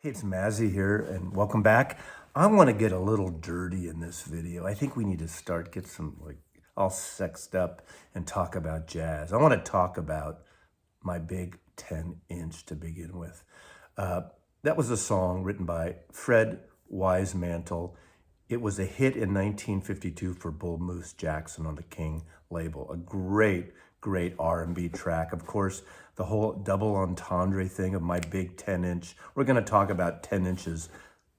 Hey, it's Mazzy here, and welcome back. I want to get a little dirty in this video. I think we need to get some all sexed up and talk about jazz. I want to talk about my big 10-inch to begin with. That was a song written by Fred Wisemantel. It was a hit in 1952 for Bull Moose Jackson on the King label. A great R&B track. Of course, the whole double entendre thing of my big 10-inch. We're going to talk about 10 inches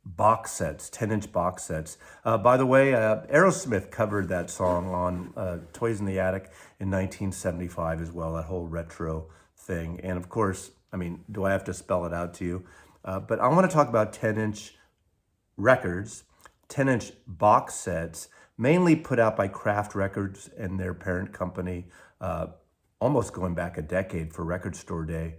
box sets, 10-inch box sets. By the way, Aerosmith covered that song on Toys in the Attic in 1975 as well, that whole retro thing. And of course, I mean, do I have to spell it out to you? But I want to talk about 10-inch records, 10-inch box sets, mainly put out by Kraft Records and their parent company, almost going back a decade for Record Store Day,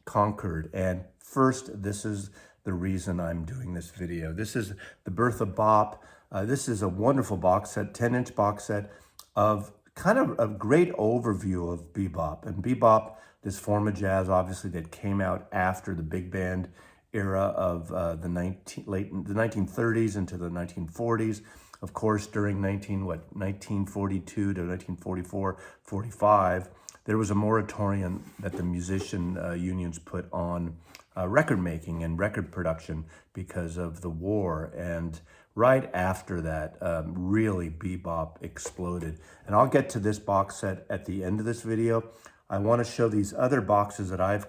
Concord. And first, this is the reason I'm doing this video. This is the Birth of Bop. This is a wonderful box set, 10-inch box set of kind of a great overview of bebop. And bebop, this form of jazz, obviously, that came out after the big band era of the 1930s into the 1940s. Of course, during 1942 to 1944, 45, there was a moratorium that the musician unions put on record making and record production because of the war. And right after that, really bebop exploded. And I'll get to this box set at the end of this video. I want to show these other boxes that I've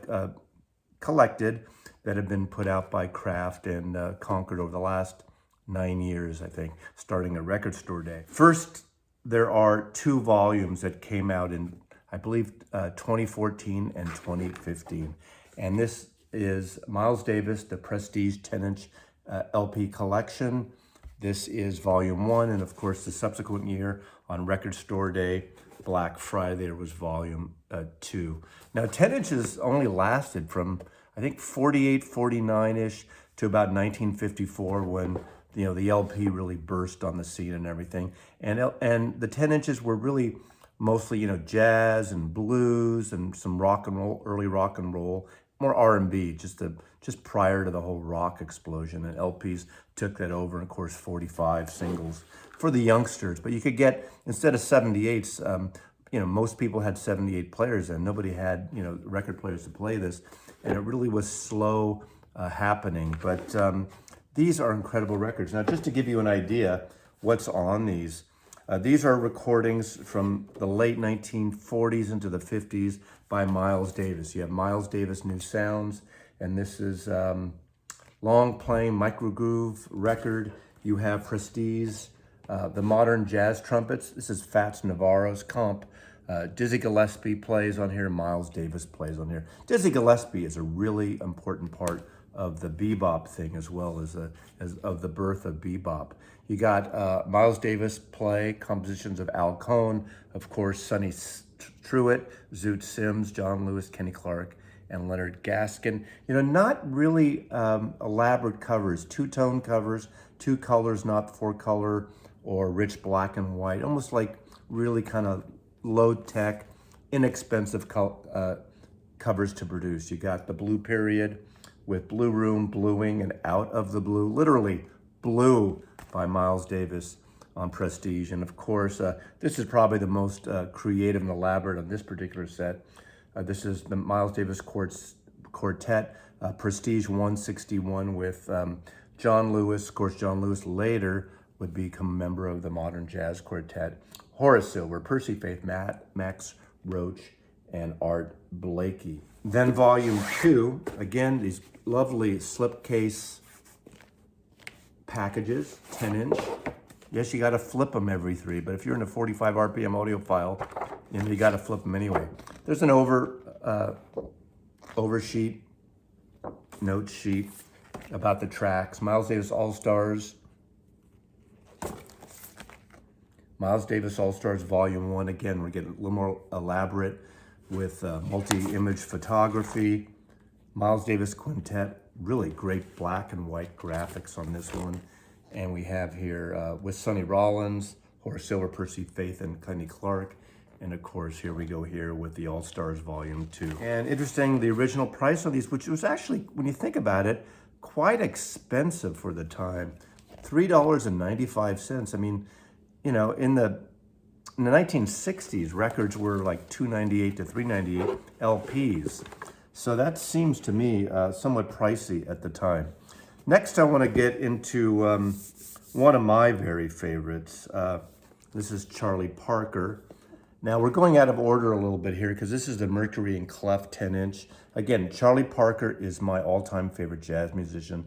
collected that have been put out by Kraft and Concord over the last 9 years, I think, starting at Record Store Day. First, there are 2 volumes that came out in, I believe, 2014 and 2015. And this is Miles Davis, the Prestige 10-inch LP collection. This is volume 1, and of course, the subsequent year on Record Store Day, Black Friday, there was volume 2. Now, 10 inches only lasted from, I think, 48, 49-ish to about 1954 when the LP really burst on the scene and everything. And the 10 inches were really mostly, jazz and blues and some rock and roll, early rock and roll, more R&B, just prior to the whole rock explosion. And LPs took that over, and of course, 45 singles for the youngsters. But you could get, instead of 78s, most people had 78 players, and nobody had, record players to play this. And it really was slow happening. But these are incredible records. Now, just to give you an idea what's on these are recordings from the late 1940s into the 50s by Miles Davis. You have Miles Davis New Sounds, and this is long playing micro groove record. You have Prestige, the modern jazz trumpets. This is Fats Navarro's comp. Dizzy Gillespie plays on here, Miles Davis plays on here. Dizzy Gillespie is a really important part of the bebop thing, as well as of the birth of bebop. You got Miles Davis play compositions of Al Cohn, of course, Sonny Truitt, Zoot Sims, John Lewis, Kenny Clarke, and Leonard Gaskin. Not really elaborate covers, 2-tone covers, 2 colors, not 4-color, or rich black and white, almost like really kind of low-tech, inexpensive covers to produce. You got the Blue Period with Blue Room, Bluing, and Out of the Blue, literally Blue by Miles Davis on Prestige. And of course, this is probably the most creative and elaborate on this particular set. This is the Miles Davis Quartet, Prestige 161 with John Lewis. Of course, John Lewis later would become a member of the Modern Jazz Quartet. Horace Silver, Percy Faith, Max Roach, and Art Blakey. Then volume 2, again, these lovely slipcase packages, 10-inch. Yes, you gotta flip them every 3, but if you're in a 45 RPM audiophile, you gotta flip them anyway. There's an oversheet, note sheet about the tracks. Miles Davis All-Stars. Miles Davis All-Stars Volume 1. Again, we're getting a little more elaborate with multi-image photography. Miles Davis Quintet, really great black and white graphics on this one. And we have here with Sonny Rollins, Horace Silver, Percy Faith, and Kenny Clarke. And of course, here we go here with the All-Stars Volume 2. And interesting, the original price of these, which was actually, when you think about it, quite expensive for the time, $3.95. I mean, you know, in the 1960s, records were like $2.98 to $3.98 LPs. So that seems to me somewhat pricey at the time. Next, I want to get into one of my very favorites. This is Charlie Parker. Now, we're going out of order a little bit here because this is the Mercury and Clef 10-inch. Again, Charlie Parker is my all-time favorite jazz musician,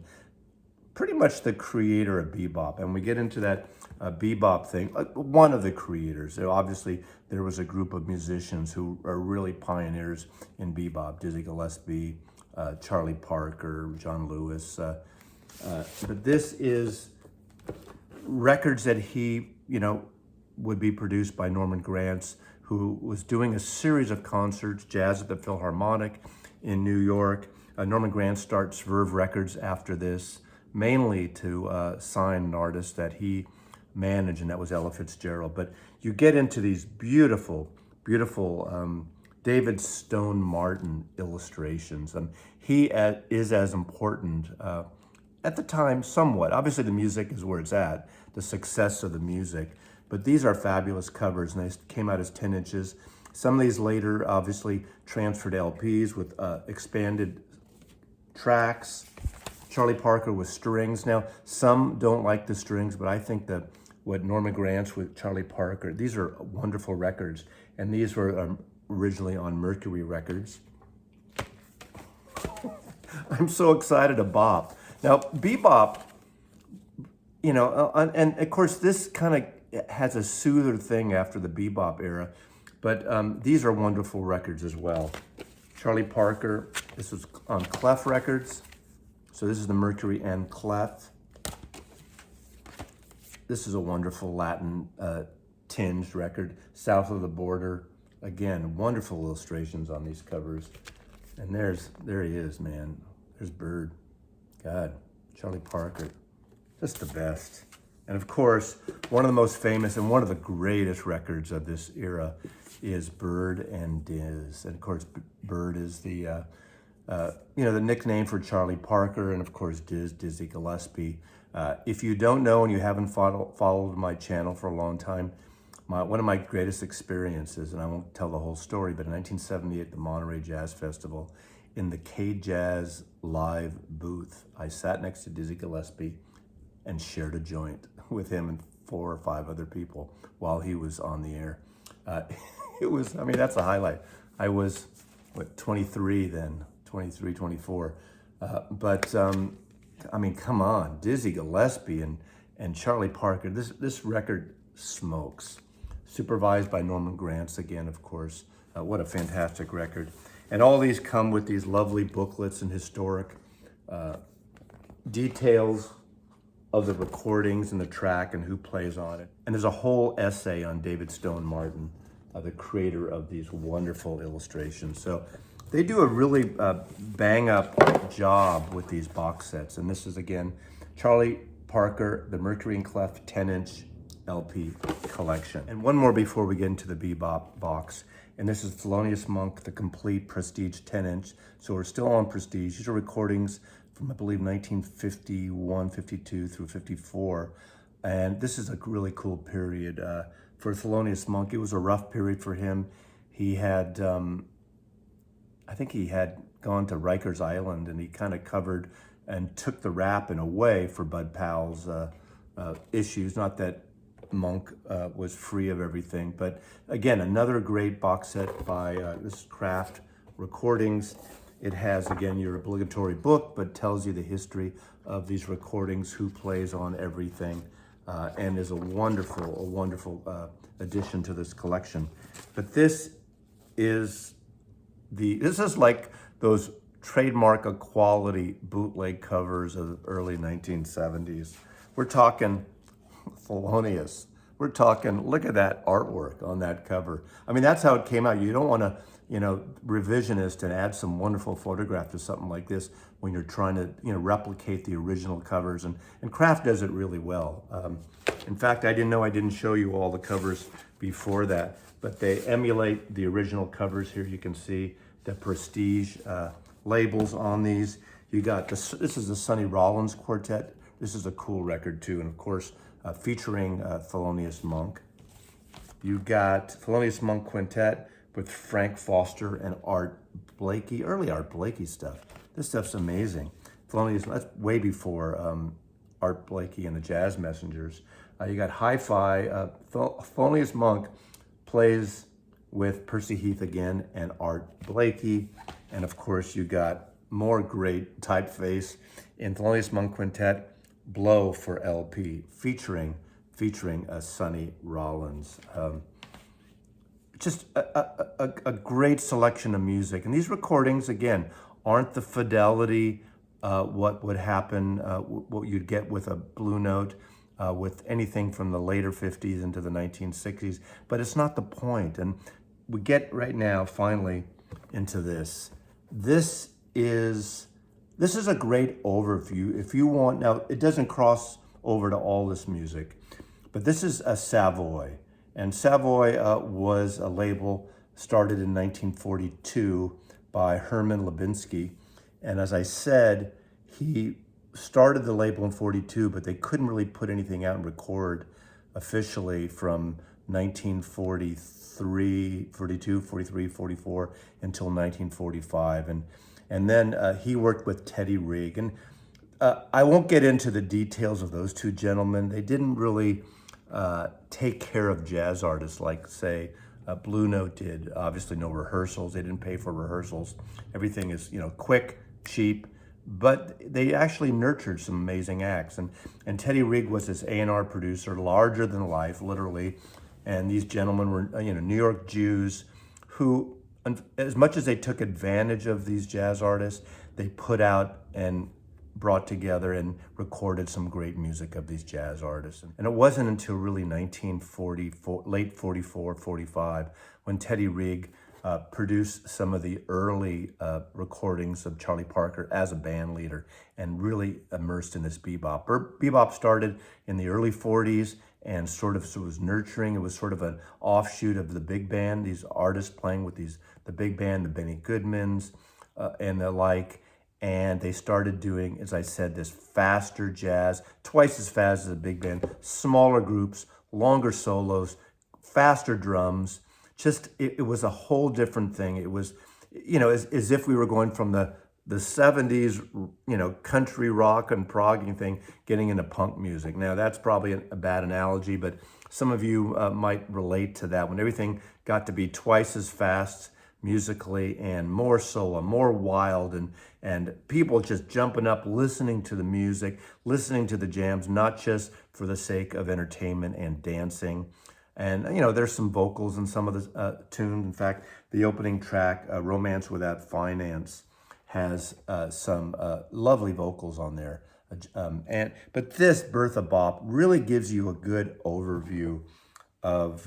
pretty much the creator of bebop. And we get into that bebop thing, one of the creators. So obviously, there was a group of musicians who are really pioneers in bebop: Dizzy Gillespie, Charlie Parker, John Lewis. But this is records that he, you know, would be produced by Norman Granz, who was doing a series of concerts, jazz at the Philharmonic in New York. Norman Granz starts Savoy Records after this, mainly to sign an artist that he managed, and that was Ella Fitzgerald. But you get into these beautiful, beautiful David Stone Martin illustrations. He is as important at the time, somewhat. Obviously, the music is where it's at, the success of the music. But these are fabulous covers, and they came out as 10 inches. Some of these later, obviously, transferred LPs with expanded tracks. Charlie Parker with strings. Now, some don't like the strings, but I think that what Norman Granz with Charlie Parker, these are wonderful records. And these were originally on Mercury Records. I'm so excited to bop. Now, bebop, you know, and of course, this kind of has a soother thing after the bebop era, but these are wonderful records as well. Charlie Parker, this was on Clef Records. So this is the Mercury and Clef. This is a wonderful Latin tinged record, South of the Border. Again, wonderful illustrations on these covers. And there he is, man. There's Bird. God, Charlie Parker, just the best. And of course, one of the most famous and one of the greatest records of this era is Bird and Diz. And of course, Bird is the, you know, the nickname for Charlie Parker, and of course, Dizzy Gillespie. If you don't know and you haven't followed my channel for a long time, one of my greatest experiences, and I won't tell the whole story, but in 1978, the Monterey Jazz Festival, in the K-Jazz live booth, I sat next to Dizzy Gillespie and shared a joint with him and 4 or 5 other people while he was on the air. It was, I mean, that's a highlight. I was, what, 23 then, 23, 24. I mean, come on, Dizzy Gillespie and Charlie Parker. This record smokes. Supervised by Norman Granz again, of course. What a fantastic record. And all these come with these lovely booklets and historic details of the recordings and the track and who plays on it. And there's a whole essay on David Stone Martin, the creator of these wonderful illustrations. So they do a really bang up job with these box sets. And this is, again, Charlie Parker, the Mercury and Clef 10-inch LP collection. And one more before we get into the bebop box. And this is Thelonious Monk, the complete Prestige 10-inch. So we're still on Prestige. These are recordings from, I believe, 1951, 52 through 54. And this is a really cool period. For Thelonious Monk, it was a rough period for him. He had, I think he had gone to Rikers Island, and he kind of covered and took the rap in a way for Bud Powell's issues. Not that Monk was free of everything, but again, another great box set by this Kraft Recordings. It has, again, your obligatory book, but tells you the history of these recordings, who plays on everything, and is a wonderful addition to this collection. But this is like those trademark quality bootleg covers of the early 1970s. We're talking Thelonious. We're talking, look at that artwork on that cover. I mean, that's how it came out. You don't want to revisionist and add some wonderful photograph to something like this when you're trying to, replicate the original covers. And Kraft does it really well. In fact, I didn't show you all the covers before that, but they emulate the original covers here. You can see the Prestige labels on these. You got this is the Sonny Rollins Quartet. This is a cool record too, and of course, featuring Thelonious Monk. You got Thelonious Monk Quintet with Frank Foster and Art Blakey, early Art Blakey stuff. This stuff's amazing. Thelonious, that's way before Art Blakey and the Jazz Messengers. You got Hi-Fi. Thelonious Monk plays with Percy Heath again and Art Blakey. And of course, you got more great typeface in Thelonious Monk Quintet, Blow for LP, featuring Sonny Rollins. Just a great selection of music. And these recordings, again, aren't the fidelity what would happen, what you'd get with a Blue Note, with anything from the later 50s into the 1960s, but it's not the point. And we get right now, finally, into this. This is a great overview. If you want, now it doesn't cross over to all this music, but this is a Savoy. And Savoy was a label started in 1942 by Herman Lubinsky. And as I said, he started the label in 42, but they couldn't really put anything out and record officially from 1943, 42, 43, 44 until 1945. And then he worked with Teddy Rigg. And I won't get into the details of those two gentlemen. They didn't really take care of jazz artists like, say, Blue Note did. Obviously no rehearsals. They didn't pay for rehearsals. Everything is, quick, cheap. But they actually nurtured some amazing acts. And Teddy Rigg was this A&R producer, larger than life, literally. And these gentlemen were, New York Jews who, as much as they took advantage of these jazz artists, they put out and brought together and recorded some great music of these jazz artists. And it wasn't until really 1944, late 44, 45, when Teddy Rigg produced some of the early recordings of Charlie Parker as a band leader and really immersed in this bebop. Bebop started in the early 40s and sort of was nurturing. It was sort of an offshoot of the big band, these artists playing with the big band, the Benny Goodmans and the like. And they started doing, as I said, this faster jazz, twice as fast as a big band, smaller groups, longer solos, faster drums. Just, it was a whole different thing. It was, as if we were going from the 70s, country rock and progging thing, getting into punk music. Now, that's probably a bad analogy, but some of you might relate to that. When everything got to be twice as fast musically and more solo, more wild, and people just jumping up, listening to the music, listening to the jams, not just for the sake of entertainment and dancing. And, there's some vocals in some of the tunes. In fact, the opening track, Romance Without Finance, has some lovely vocals on there. But this, Birth of Bop, really gives you a good overview of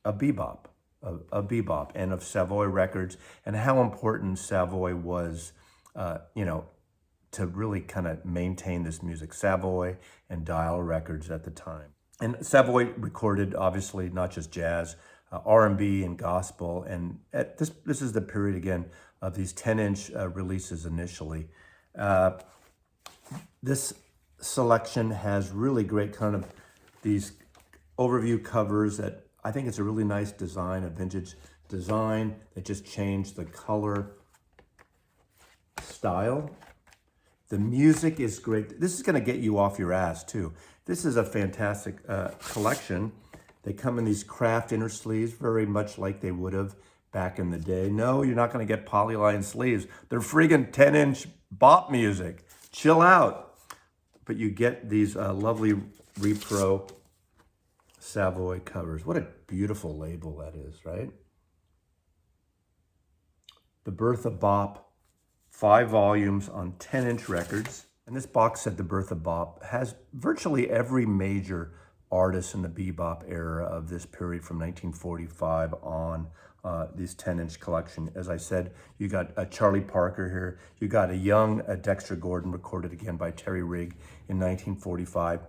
bebop, of bebop and of Savoy Records and how important Savoy was, to really kind of maintain this music. Savoy and Dial Records at the time. And Savoy recorded, obviously, not just jazz, R&B and gospel. And this is the period, again, of these 10-inch releases initially. This selection has really great kind of these overview covers that I think it's a really nice design, a vintage design that just changed the color style. The music is great. This is going to get you off your ass, too. This is a fantastic collection. They come in these craft inner sleeves, very much like they would have back in the day. No, you're not going to get polyline sleeves. They're friggin' 10-inch bop music. Chill out. But you get these lovely repro Savoy covers. What a beautiful label that is, right? The Birth of Bop, 5 volumes on 10-inch records. And this box set, The Birth of Bop, has virtually every major artist in the bebop era of this period from 1945 on these 10-inch collection. As I said, you got Charlie Parker here. You got a young Dexter Gordon, recorded again by Terry Rigg in 1945.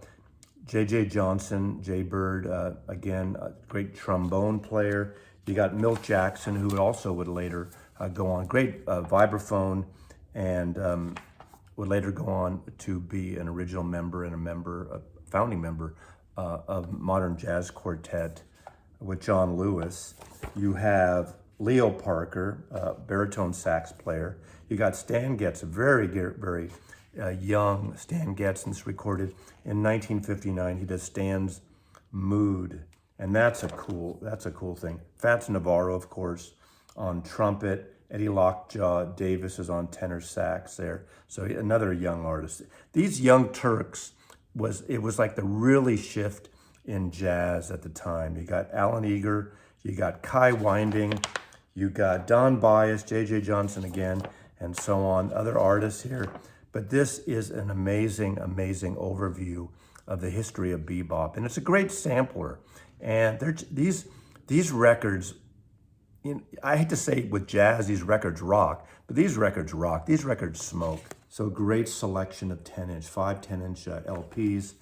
J.J. Johnson, Jay Bird, again, a great trombone player. You got Milt Jackson, who also would later go on, great vibraphone, and would later go on to be an original member and a founding member of modern jazz quartet with John Lewis. You have Leo Parker, baritone sax player. You got Stan Getz, a very young Stan Getz, and it's recorded in 1959. He does Stan's Mood, and that's a cool thing. Fats Navarro, of course, on trumpet. Eddie Lockjaw Davis is on tenor sax there. So another young artist. These Young Turks was like the really shift in jazz at the time. You got Alan Eager, you got Kai Winding, you got Don Byas, J.J. Johnson again, and so on, other artists here. But this is an amazing overview of the history of bebop. And it's a great sampler. And these records, I hate to say with jazz, these records rock, but these records rock. These records smoke. So great selection of 10-inch, 5 10-inch LPs.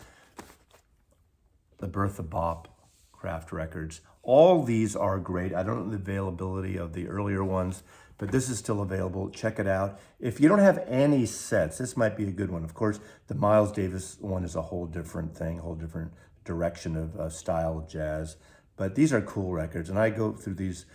The Birth of Bop, Kraft Records. All these are great. I don't know the availability of the earlier ones, but this is still available. Check it out. If you don't have any sets, this might be a good one. Of course, the Miles Davis one is a whole different thing, a whole different direction of style of jazz. But these are cool records, and I go through these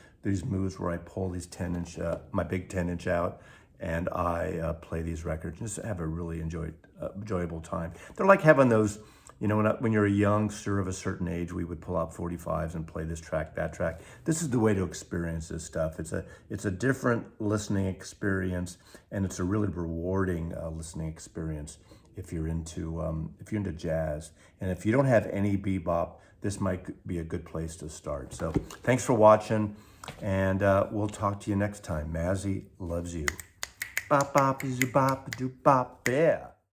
moves where I pull these 10-inch, my big 10-inch out, and I play these records and just have a really enjoyable time. They're like having those, when you're a youngster of a certain age, we would pull out 45s and play this track, that track. This is the way to experience this stuff. It's a different listening experience, and it's a really rewarding listening experience if you're into jazz. And if you don't have any bebop, this might be a good place to start. So thanks for watching, and we'll talk to you next time. Mazzy loves you. Bop bop is bop do bop, yeah.